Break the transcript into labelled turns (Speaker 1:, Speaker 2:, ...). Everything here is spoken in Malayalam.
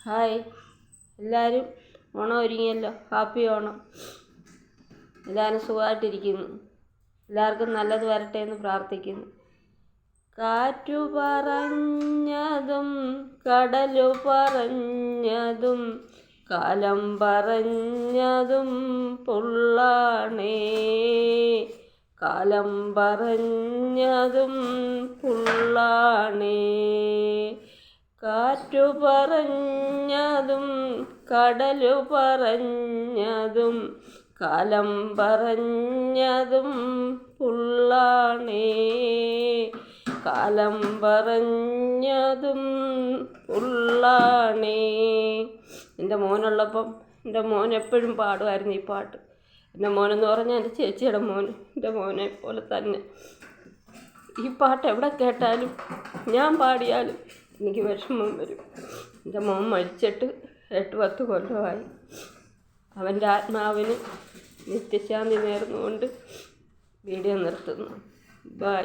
Speaker 1: ഹായ്, എല്ലാവരും ഓണം ഒരുങ്ങിയല്ലോ. ഹാപ്പി ഓണം. എല്ലാവരും സുഖമായിട്ടിരിക്കുന്നു. എല്ലാവർക്കും നല്ലത് വരട്ടെ എന്ന് പ്രാർത്ഥിക്കുന്നു. കാറ്റു പറഞ്ഞതും കടലു പറഞ്ഞതും കാലം പറഞ്ഞതും പുള്ളാണേ. കാലം പറഞ്ഞതും പുള്ളാണേ. കാറ്റു പറഞ്ഞതും കടലു പറഞ്ഞതും കാലം പറഞ്ഞതും പുള്ളാണേ. കാലം പറഞ്ഞതും പുള്ളാണേ. എൻ്റെ മോനുള്ളപ്പം എൻ്റെ മോൻ എപ്പോഴും പാടുമായിരുന്നു ഈ പാട്ട്. എൻ്റെ മോനെന്ന് പറഞ്ഞാൽ എൻ്റെ ചേച്ചിയുടെ മോൻ, എൻ്റെ മോനെ പോലെ തന്നെ. ഈ പാട്ട് എവിടെ കേട്ടാലും ഞാൻ പാടിയാലും എനിക്ക് വിഷമം വരും. എൻ്റെ മോൻ മരിച്ചിട്ട് 8-10 കൊല്ലമായി. അവൻ്റെ ആത്മാവിന് നിത്യശാന്തി നേർന്നുകൊണ്ട് വീഡിയോ നിർത്തുന്നു. ബൈ.